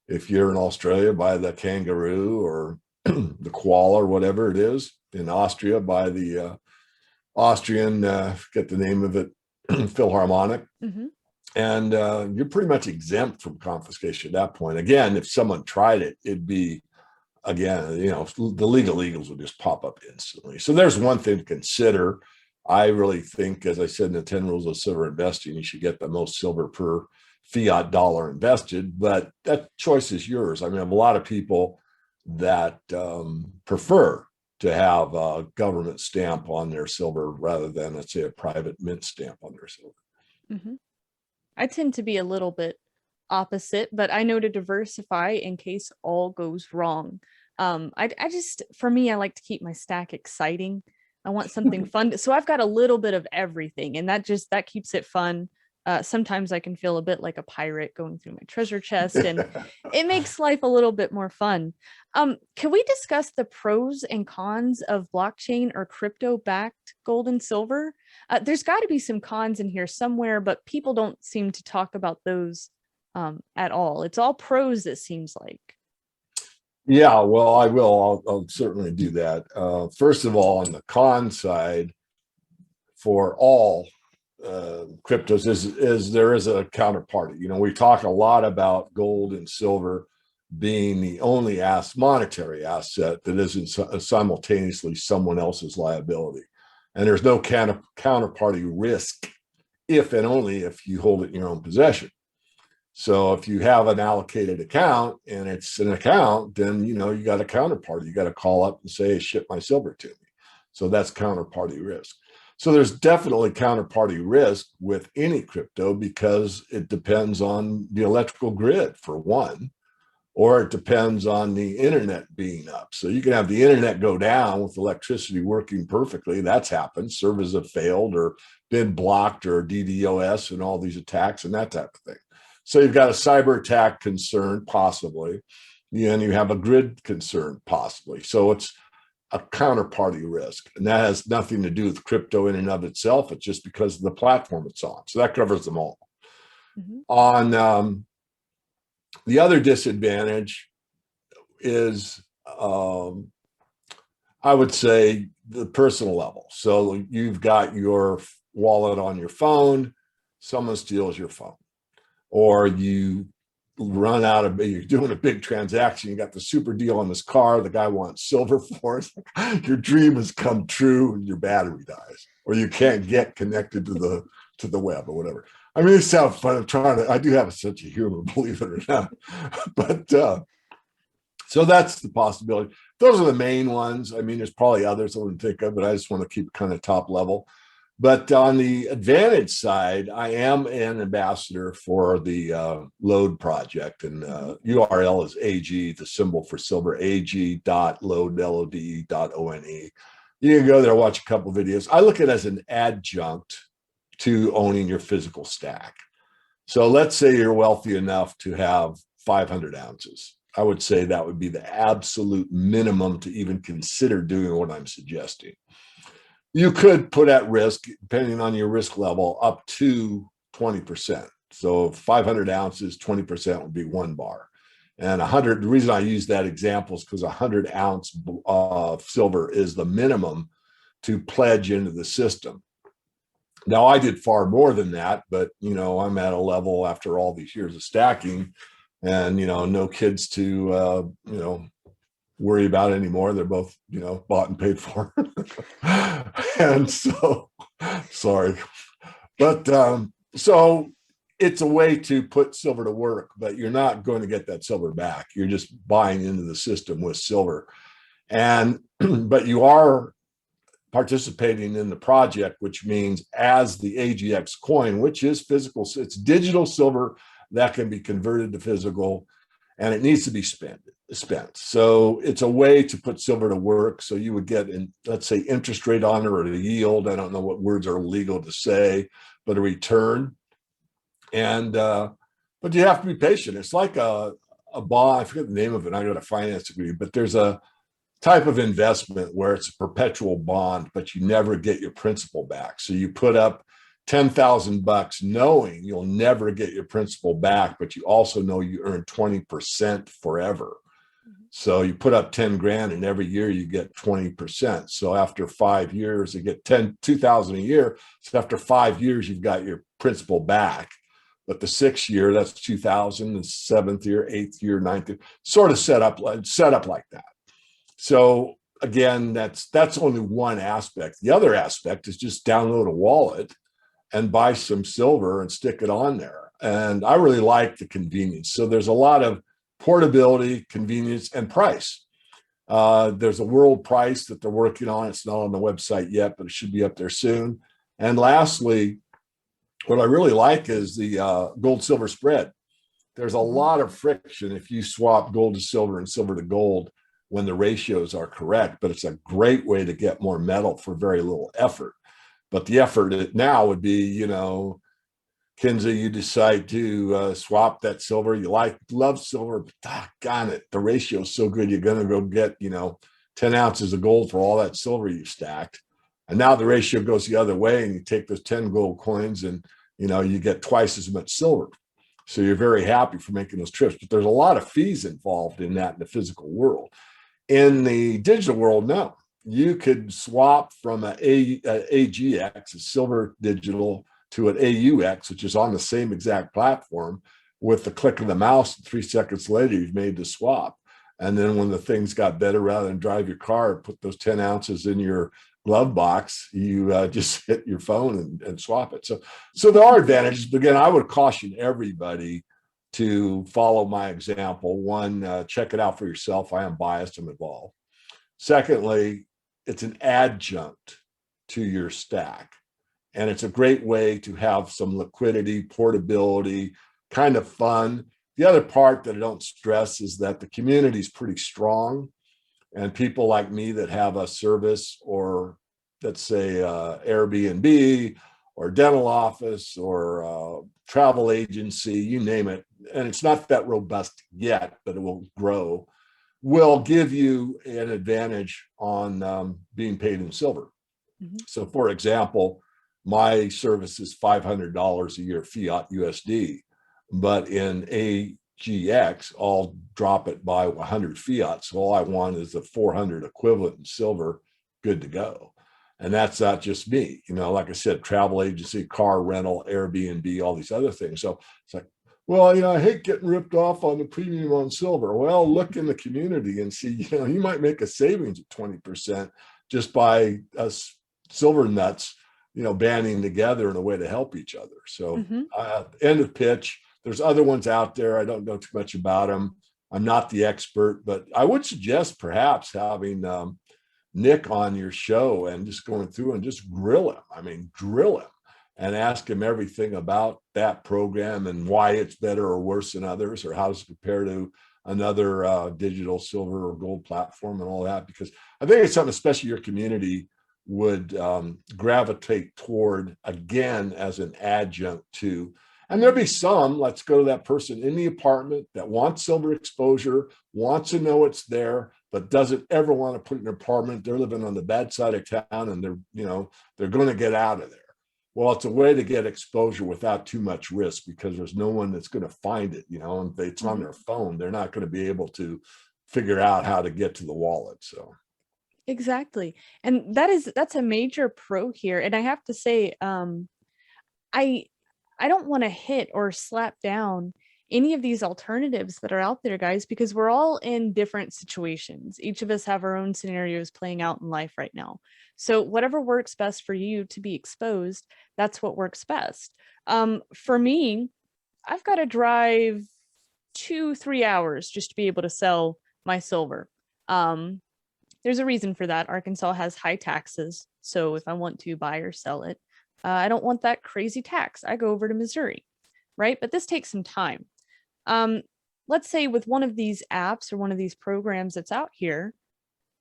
If you're in Australia, buy the kangaroo or the koala or whatever it is. In Austria, buy the Austrian, forget the name of it, Philharmonic. And you're pretty much exempt from confiscation at that point. Again, if someone tried it, it'd be, again, the legal eagles would just pop up instantly. So there's one thing to consider. I really think, as I said in the 10 rules of silver investing, you should get the most silver per fiat dollar invested, but that choice is yours. I mean, I have a lot of people that prefer to have a government stamp on their silver rather than, let's say, a private mint stamp on their silver. I tend to be a little bit opposite, but I know to diversify in case all goes wrong. I just, for me, I like to keep my stack exciting. I want something fun. So I've got a little bit of everything, and that keeps it fun. Sometimes I can feel a bit like a pirate going through my treasure chest, and it makes life a little bit more fun. Can we discuss the pros and cons of blockchain or crypto-backed gold and silver? There's got to be some cons in here somewhere, but people don't seem to talk about those at all. It's all pros, it seems like. Yeah, well, I will. I'll certainly do that. First of all, on the con side, for all cryptos is there is a counterparty. We talk a lot about gold and silver being the only monetary asset that isn't simultaneously someone else's liability. And there's no counterparty risk if and only if you hold it in your own possession. So if you have an allocated account and it's an account, then, you got a counterparty. You got to call up and say, ship my silver to me. So that's counterparty risk. So there's definitely counterparty risk with any crypto because it depends on the electrical grid, for one, or it depends on the internet being up. So you can have the internet go down with electricity working perfectly. That's happened. Servers have failed or been blocked, or DDoS and all these attacks and that type of thing. So you've got a cyber attack concern, possibly, and you have a grid concern, possibly. So it's a counterparty risk, and that has nothing to do with crypto in and of itself. It's just because of the platform it's on. So that covers them all. On the other disadvantage is, I would say, the personal level. So you've got your wallet on your phone, someone steals your phone, or you run out of, you're doing a big transaction, you got the super deal on this car, the guy wants silver for it, your dream has come true, and your battery dies, or you can't get connected to the web or whatever. I mean, it sounds fun. I do have a sense of humor, believe it or not. But so that's the possibility. Those are the main ones. I mean, there's probably others I wouldn't think of, but I just want to keep kind of top level. But on the advantage side, I am an ambassador for the Lode project, and URL is AG, the symbol for silver, ag.lode.one. You can go there, watch a couple of videos. I look at it as an adjunct to owning your physical stack. So let's say you're wealthy enough to have 500 ounces. I would say that would be the absolute minimum to even consider doing what I'm suggesting. You could put at risk, depending on your risk level, up to 20%. So 500 ounces, 20% would be 1 bar. And 100, the reason I use that example is because 100 ounce of silver is the minimum to pledge into the system. Now, I did far more than that, but, I'm at a level after all these years of stacking and, no kids to, worry about it anymore. They're both, bought and paid for. And so, sorry. But so it's a way to put silver to work, but you're not going to get that silver back. You're just buying into the system with silver. And, but you are participating in the project, which means as the AGX coin, which is physical, it's digital silver that can be converted to physical, and it needs to be spent. So it's a way to put silver to work. So you would get, let's say, interest rate on it, or a yield. I don't know what words are legal to say, but a return. And but you have to be patient. It's like a bond. I forget the name of it. I got a finance degree, but there's a type of investment where it's a perpetual bond, but you never get your principal back. So you put up $10,000 knowing you'll never get your principal back, but you also know you earn 20% forever. So you put up 10 grand and every year you get 20%. So after 5 years, you get 2,000 a year. So after 5 years, you've got your principal back. But the 6th year, that's 2,000, the 7th year, 8th year, 9th year, sort of set up like that. So again, that's only one aspect. The other aspect is just download a wallet and buy some silver and stick it on there. And I really like the convenience. So there's a lot of portability, convenience, and price. There's a world price that they're working on. It's not on the website yet, but it should be up there soon. And lastly, what I really like is the gold-silver spread. There's a lot of friction if you swap gold to silver and silver to gold when the ratios are correct, but it's a great way to get more metal for very little effort. But the effort now would be, Kinsey, you decide to swap that silver. You love silver, but doggone it, the ratio is so good, you're going to go get, 10 ounces of gold for all that silver you stacked. And now the ratio goes the other way, and you take those 10 gold coins and, you get twice as much silver. So you're very happy for making those trips. But there's a lot of fees involved in that in the physical world. In the digital world, no. You could swap from an AGX, a silver digital, to an AUX, which is on the same exact platform. With the click of the mouse, 3 seconds later, you've made the swap. And then when the things got better, rather than drive your car, put those 10 ounces in your glove box, you just hit your phone and swap it. So there are advantages. But again, I would caution everybody to follow my example. One, check it out for yourself. I am biased, I'm involved. Secondly, it's an adjunct to your stack. And it's a great way to have some liquidity, portability, kind of fun. The other part that I don't stress is that the community is pretty strong. And people like me that have a service, or let's say Airbnb or dental office or travel agency, you name it, and it's not that robust yet, but it will grow, will give you an advantage on being paid in silver. Mm-hmm. So for example, my service is $500 a year fiat USD, but in AGX, I'll drop it by 100 fiat. So all I want is the 400 equivalent in silver, good to go. And that's not just me, like I said, travel agency, car rental, Airbnb, all these other things. So it's like, well, I hate getting ripped off on the premium on silver. Well, look in the community and see, you might make a savings of 20% just by us silver nuts, banding together in a way to help each other. So end of pitch. There's other ones out there. I don't know too much about them. I'm not the expert, but I would suggest perhaps having Nick on your show and just going through and just grill him and ask him everything about that program and why it's better or worse than others, or how does it compare to another digital silver or gold platform and all that. Because I think it's something, especially your community would gravitate toward, again, as an adjunct to. And there'll be some, let's go to that person in the apartment that wants silver exposure, wants to know it's there, but doesn't ever want to put it in an apartment. They're living on the bad side of town and they're going to get out of there. Well, it's a way to get exposure without too much risk because there's no one that's going to find it, and if it's on their phone, they're not going to be able to figure out how to get to the wallet. So Exactly. And that's a major pro here. And I have to say, I I don't want to hit or slap down any of these alternatives that are out there, guys, because we're all in different situations. Each of us have our own scenarios playing out in life right now. So whatever works best for you to be exposed, that's what works best. For me, I've got to drive 2-3 hours just to be able to sell my silver. There's a reason for that. Arkansas has high taxes. So if I want to buy or sell it, I don't want that crazy tax. I go over to Missouri, right? But this takes some time. Let's say with one of these apps or one of these programs that's out here,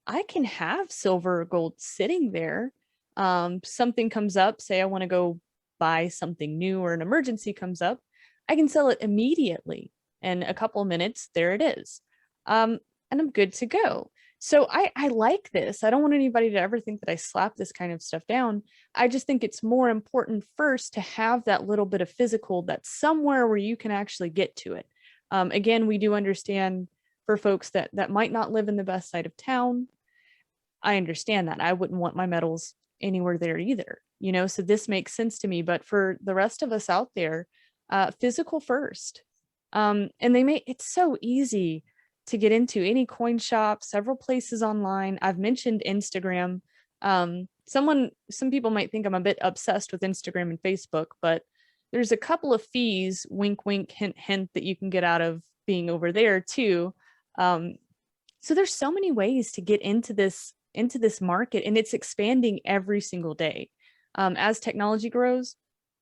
I can have silver or gold sitting there. Something comes up, say I want to go buy something new or an emergency comes up, I can sell it immediately. In a couple of minutes, there it is. And I'm good to go. So I like this. I don't want anybody to ever think that I slap this kind of stuff down. I just think it's more important first to have that little bit of physical that's somewhere where you can actually get to it. Again, we do understand for folks that might not live in the best side of town. I understand that. I wouldn't want my metals anywhere there either, so this makes sense to me. But for the rest of us out there, physical first. And it's so easy to get into any coin shop, several places online. I've mentioned Instagram. Some people might think I'm a bit obsessed with Instagram and Facebook, but there's a couple of fees, wink, wink, hint, hint, that you can get out of being over there too. So there's so many ways to get into this market, and it's expanding every single day. As technology grows,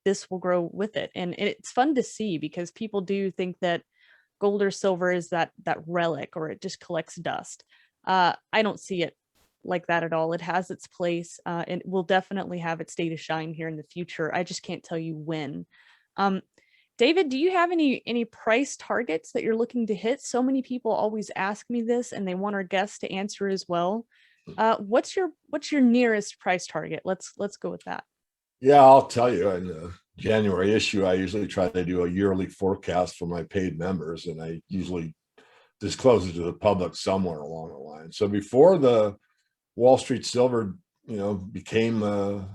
this will grow with it. And it's fun to see because people do think that gold or silver is that relic or it just collects dust. I don't see it like that at all. It has its place and will definitely have its day to shine here in the future. I just can't tell you when. David, do you have any price targets that you're looking to hit? So many people always ask me this and they want our guests to answer as well. What's your nearest price target? Let's go with that. yeah, I'll tell you, in the January issue, I usually try to do a yearly forecast for my paid members, and I usually disclose it to the public somewhere along the line. So before the Wall Street silver, became a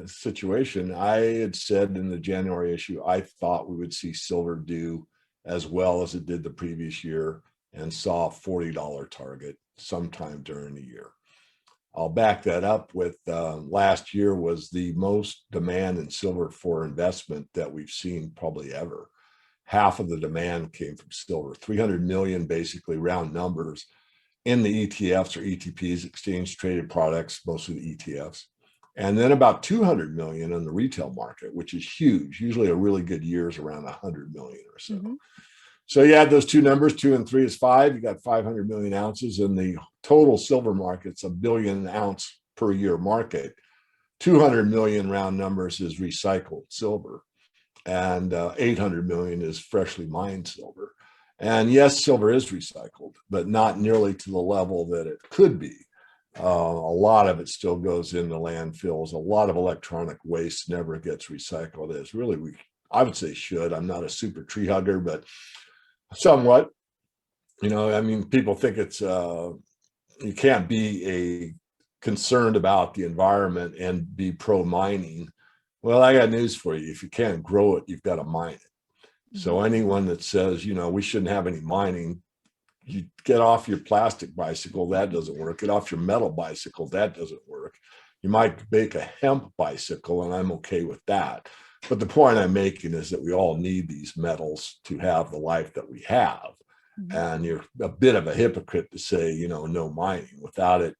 situation, I had said in the January issue, I thought we would see silver do as well as it did the previous year and saw a $40 target sometime during the year. I'll back that up with last year was the most demand in silver for investment that we've seen probably ever. Half of the demand came from silver, 300 million, basically round numbers, in the ETFs or ETPs, exchange traded products, mostly the ETFs. And then about 200 million in the retail market, which is huge. Usually a really good year is around 100 million or so. Mm-hmm. So you add those two numbers, 2 and 3 is 5. You got 500 million ounces, and the total silver market's a billion ounce per year market. 200 million round numbers is recycled silver, and 800 million is freshly mined silver. And yes, silver is recycled, but not nearly to the level that it could be. A lot of it still goes into landfills. A lot of electronic waste never gets recycled. As really, I would say should. I'm not a super tree hugger, but somewhat. People think it's you can't be concerned about the environment and be pro mining. Well, I got news for you. If you can't grow it, you've got to mine it. Mm-hmm. So anyone that says, we shouldn't have any mining, you get off your plastic bicycle, that doesn't work. Get off your metal bicycle, that doesn't work. You might make a hemp bicycle, and I'm okay with that. But the point I'm making is that we all need these metals to have the life that we have. Mm-hmm. And you're a bit of a hypocrite to say, no mining. Without it,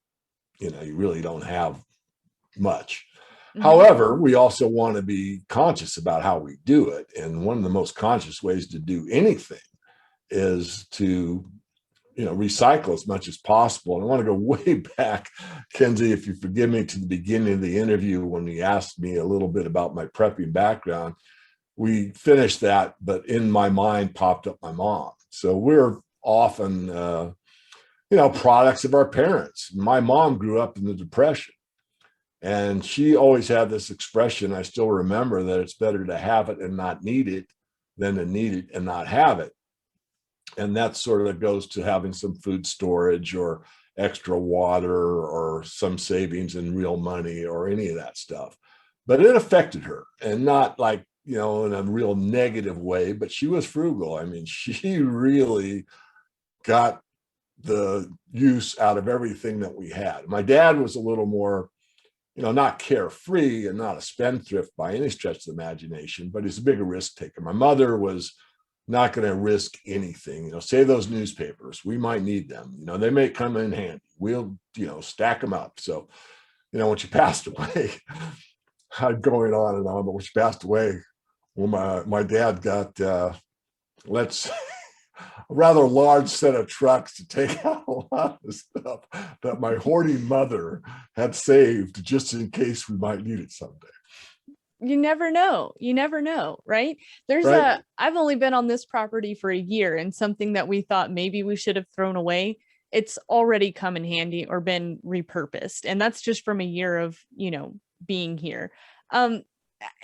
you really don't have much. Mm-hmm. However, we also want to be conscious about how we do it. And one of the most conscious ways to do anything is to recycle as much as possible. And I want to go way back, Kenzie, if you forgive me, to the beginning of the interview when you asked me a little bit about my prepping background. we finished that, but in my mind popped up my mom. So we're often, products of our parents. My mom grew up in the Depression, and she always had this expression, I still remember, that it's better to have it and not need it than to need it and not have it. And that sort of goes to having some food storage or extra water or some savings in real money or any of that stuff. But it affected her, and not like, in a real negative way, but she was frugal. I mean, she really got the use out of everything that we had. My dad was a little more, not carefree and not a spendthrift by any stretch of the imagination, but he's a bigger risk taker. My mother was not going to risk anything. Say those newspapers, we might need them. They may come in handy. We'll, stack them up. So, when she passed away, I'm going on and on, but when she passed away, well, my dad got, a rather large set of trucks to take out a lot of stuff that my hoarding mother had saved just in case we might need it someday. You never know. You never know, right? I've only been on this property for a year, and something that we thought maybe we should have thrown away, it's already come in handy or been repurposed. And that's just from a year of, being here. And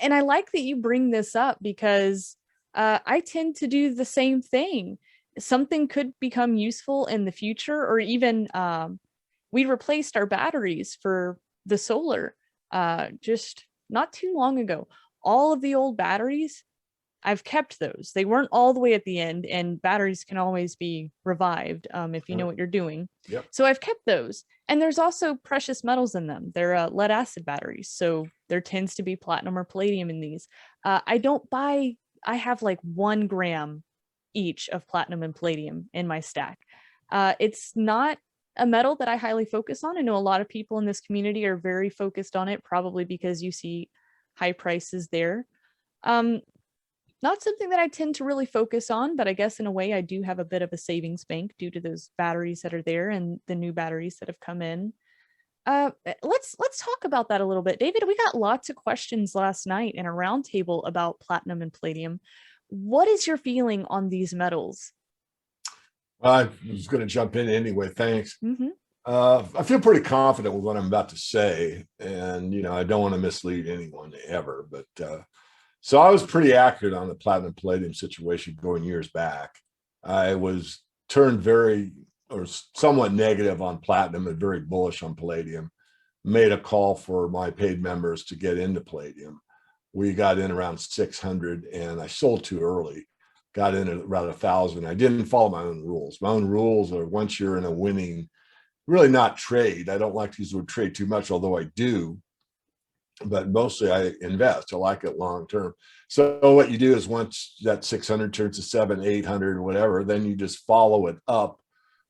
I like that you bring this up, because I tend to do the same thing. Something could become useful in the future, or even we replaced our batteries for the solar just not too long ago. All of the old batteries, I've kept those. They weren't all the way at the end, and batteries can always be revived if you know what you're doing. Yep. So I've kept those. And there's also precious metals in them. They're lead acid batteries. So there tends to be platinum or palladium in these. I have like 1 gram each of platinum and palladium in my stack. It's not a metal that I highly focus on. I know a lot of people in this community are very focused on it, probably because you see high prices there. Not something that I tend to really focus on, but I guess in a way I do have a bit of a savings bank due to those batteries that are there and the new batteries that have come in. Let's talk about that a little bit. David, we got lots of questions last night in a roundtable about platinum and palladium. What is your feeling on these metals? I was going to jump in anyway. Thanks. Mm-hmm. I feel pretty confident with what I'm about to say, and I don't want to mislead anyone ever, but so I was pretty accurate on the platinum palladium situation going years back. I was turned very or somewhat negative on platinum and very bullish on palladium. Made a call for my paid members to get into palladium. We got in around 600, and I sold too early. Got in at around 1,000. I didn't follow my own rules. My own rules are, once you're in a winning, really not trade. I don't like to use the word trade too much, although I do. But mostly I invest. I like it long term. So what you do is, once that 600 turns to 700, 800, or whatever, then you just follow it up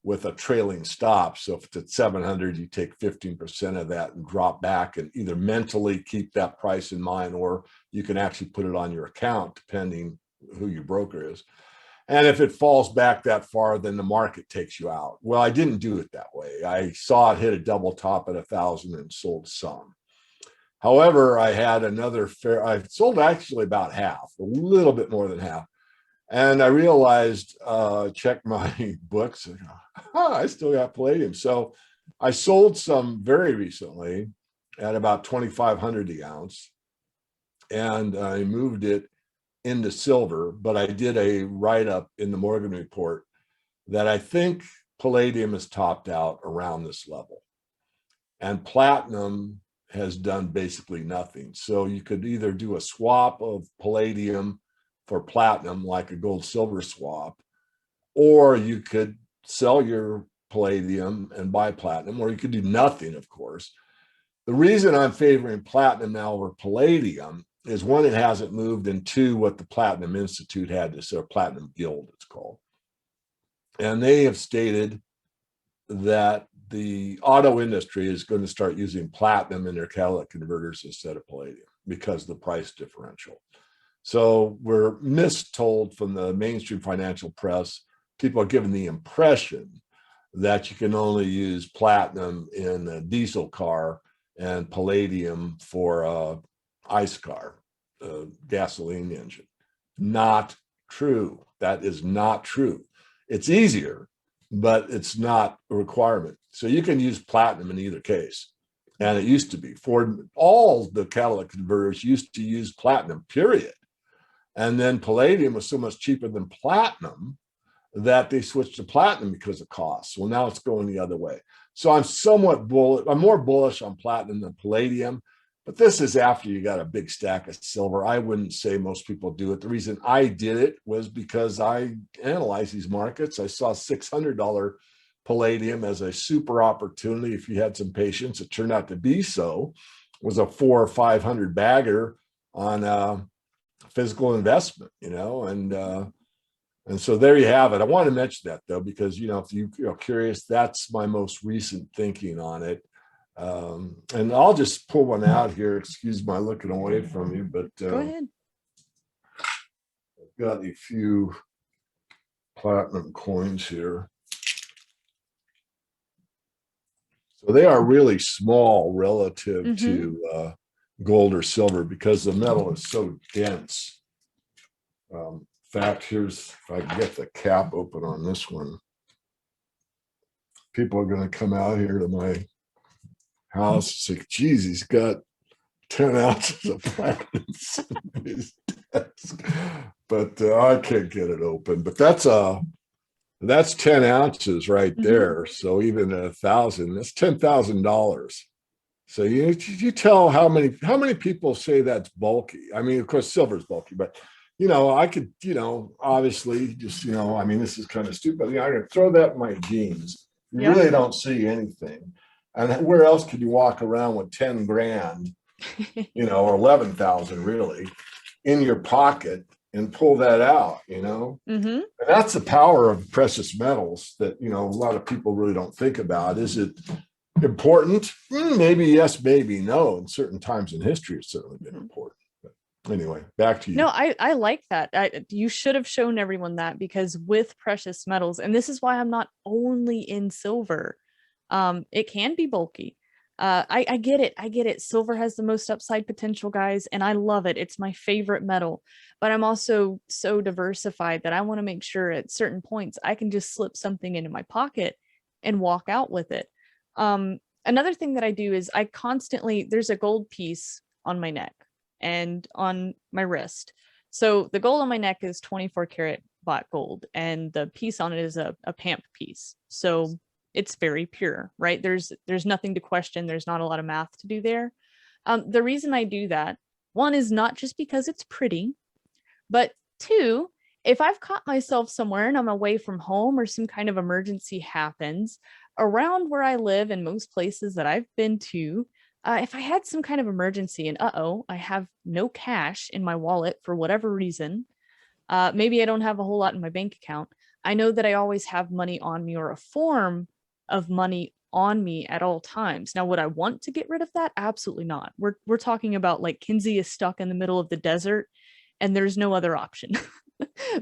with a trailing stop. So if it's at 700, you take 15% of that and drop back, and either mentally keep that price in mind, or you can actually put it on your account, depending who your broker is. And if it falls back that far, then the market takes you out. Well, I didn't do it that way. I saw it hit a double top at 1,000 and sold some. However, I had another I sold actually about half, a little bit more than half. And I realized, check my books, I still got palladium. So I sold some very recently at about 2,500 the ounce, and I moved it into silver, but I did a write-up in the Morgan report that I think palladium is topped out around this level, and platinum has done basically nothing. So you could either do a swap of palladium for platinum, like a gold silver swap, or you could sell your palladium and buy platinum, or you could do nothing, of course. The reason I'm favoring platinum now over palladium is, one, it hasn't moved, and two, what the Platinum Institute had to say, or Platinum Guild it's called. And they have stated that the auto industry is going to start using platinum in their catalytic converters instead of palladium because of the price differential. So we're mistold from the mainstream financial press. People are given the impression that you can only use platinum in a diesel car and palladium for a ICE car, a gasoline engine. Not true. That is not true. It's easier, but it's not a requirement. So you can use platinum in either case. And it used to be. Ford, all the catalytic converters used to use platinum, period. And then palladium was so much cheaper than platinum that they switched to platinum because of cost. Well, now it's going the other way. So I'm somewhat bullish. I'm more bullish on platinum than palladium, but this is after you got a big stack of silver. I wouldn't say most people do it. The reason I did it was because I analyzed these markets. I saw $600 palladium as a super opportunity. If you had some patience, it turned out to be so. It was a 400 or 500 bagger on physical investment, and so there you have it. I want to mention that though, because if you're curious, that's my most recent thinking on it. And I'll just pull one out here. Excuse my looking away from you, but Go ahead. I've got a few platinum coins here. So they are really small relative to gold or silver because the metal is so dense. In fact, here's, if I can get the cap open on this one. People are going to come out here to my house and say, geez, he's got 10 ounces of platinum in his desk. But I can't get it open. But that's 10 ounces right there. So even 1,000, that's $10,000. So you tell how many people say that's bulky. I mean, of course, silver's bulky, but I could, obviously just, this is kind of stupid. I could throw that in my jeans. You really don't see anything. And where else could you walk around with 10 grand, or 11,000 really in your pocket and pull that out, And that's the power of precious metals that, a lot of people really don't think about. Is it important? Maybe yes, maybe no. In certain times in history, it's certainly been important. But anyway, back to you. No, I like that. You should have shown everyone that, because with precious metals, and this is why I'm not only in silver, it can be bulky. I get it. I get it. Silver has the most upside potential, guys, and I love it. It's my favorite metal, but I'm also so diversified that I want to make sure at certain points I can just slip something into my pocket and walk out with it. Another thing that I do is there's a gold piece on my neck and on my wrist. So the gold on my neck is 24 karat black gold, and the piece on it is a PAMP piece. So it's very pure, right? There's nothing to question. There's not a lot of math to do there. The reason I do that, one, is not just because it's pretty, but two, if I've caught myself somewhere and I'm away from home or some kind of emergency happens around where I live and most places that I've been to, if I had some kind of emergency and I have no cash in my wallet for whatever reason, maybe I don't have a whole lot in my bank account, I know that I always have money on me, or a form of money on me at all times. Now, would I want to get rid of that? Absolutely not. We're talking about like Kinsey is stuck in the middle of the desert and there's no other option.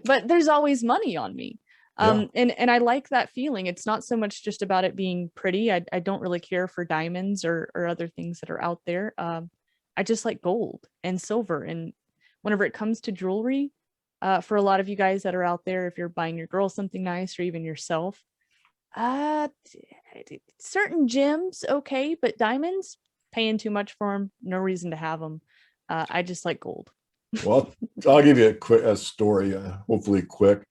But there's always money on me. And I like that feeling. It's not so much just about it being pretty. I don't really care for diamonds or other things that are out there. I just like gold and silver. And whenever it comes to jewelry, for a lot of you guys that are out there, if you're buying your girl something nice or even yourself, certain gems, okay, but diamonds, paying too much for them, no reason to have them. I just like gold. Well, I'll give you a story, hopefully quick.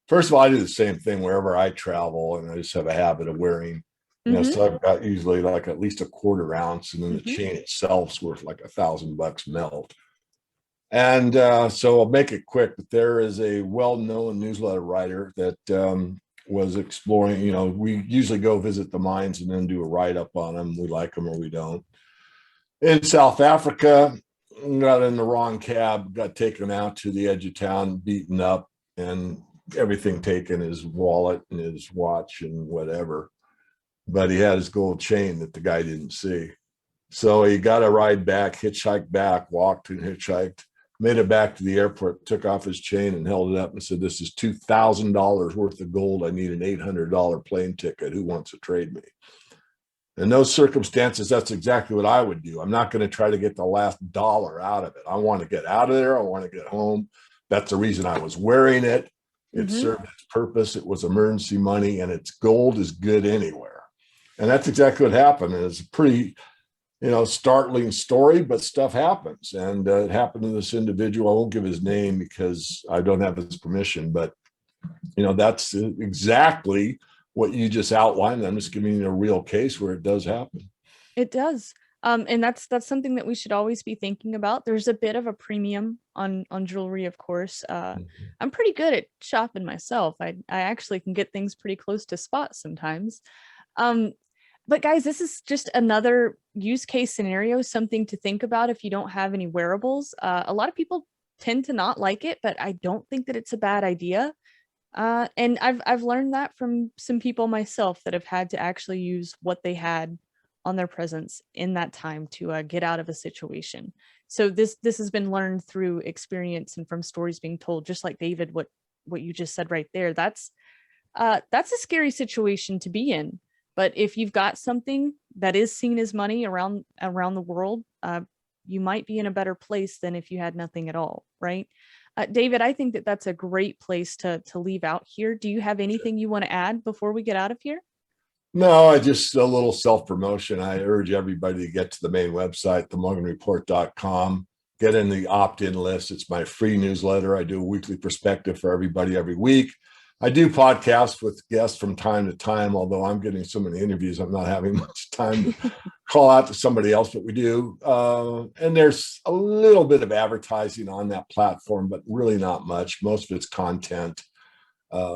First of all, I do the same thing wherever I travel, and I just have a habit of wearing, so I've got usually like at least a quarter ounce, and then the chain itself's worth like $1,000 melt. And so I'll make it quick, but there is a well-known newsletter writer that was exploring, we usually go visit the mines and then do a write-up on them. We like them or we don't. In South Africa, got in the wrong cab, got taken out to the edge of town, beaten up, and everything taken, his wallet and his watch and whatever. But he had his gold chain that the guy didn't see. So he got a ride back, hitchhiked back, walked and hitchhiked, made it back to the airport, took off his chain and held it up and said, "This is $2,000 worth of gold. I need an $800 plane ticket. Who wants to trade me?" In those circumstances, that's exactly what I would do. I'm not going to try to get the last dollar out of it. I want to get out of there. I want to get home, That's the reason I was wearing it. It Mhm. served its purpose. It was emergency money, and it's gold is good anywhere. And that's exactly what happened. And it's a pretty, startling story, but stuff happens. And it happened to this individual. I won't give his name because I don't have his permission, but that's exactly what you just outlined. I'm just giving you a real case where it does happen. It does. And that's something that we should always be thinking about. There's a bit of a premium on jewelry, of course. I'm pretty good at shopping myself. I actually can get things pretty close to spot sometimes. But guys, this is just another use case scenario, something to think about if you don't have any wearables. A lot of people tend to not like it, but I don't think that it's a bad idea. And I've learned that from some people myself that have had to actually use what they had on their presence in that time to get out of a situation. So this has been learned through experience and from stories being told, just like David, what you just said right there. That's a scary situation to be in. But if you've got something that is seen as money around the world, you might be in a better place than if you had nothing at all, right? David, I think that that's a great place to leave out here. Do you have anything you want to add before we get out of here? No, I just a little self-promotion. I urge everybody to get to the main website, themorganreport.com, get in the opt-in list. It's my free newsletter. I do a weekly perspective for everybody every week. I do podcasts with guests from time to time, although I'm getting so many interviews, I'm not having much time to call out to somebody else, but we do. And there's a little bit of advertising on that platform, but really not much. Most of it's content.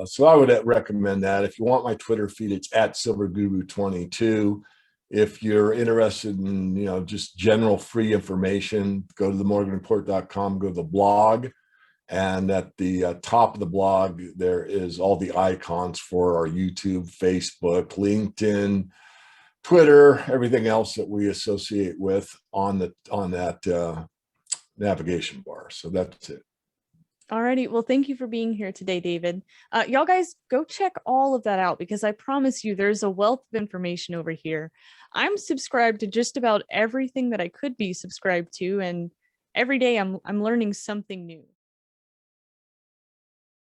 So I would recommend that. If you want my Twitter feed, it's at silverguru22. If you're interested in, just general free information, go to themorganreport.com, go to the blog. And at the top of the blog, there is all the icons for our YouTube, Facebook, LinkedIn, Twitter, everything else that we associate with on that navigation bar. So that's it. Alrighty, well, thank you for being here today, David. Y'all guys, go check all of that out because I promise you there's a wealth of information over here. I'm subscribed to just about everything that I could be subscribed to, and every day I'm learning something new.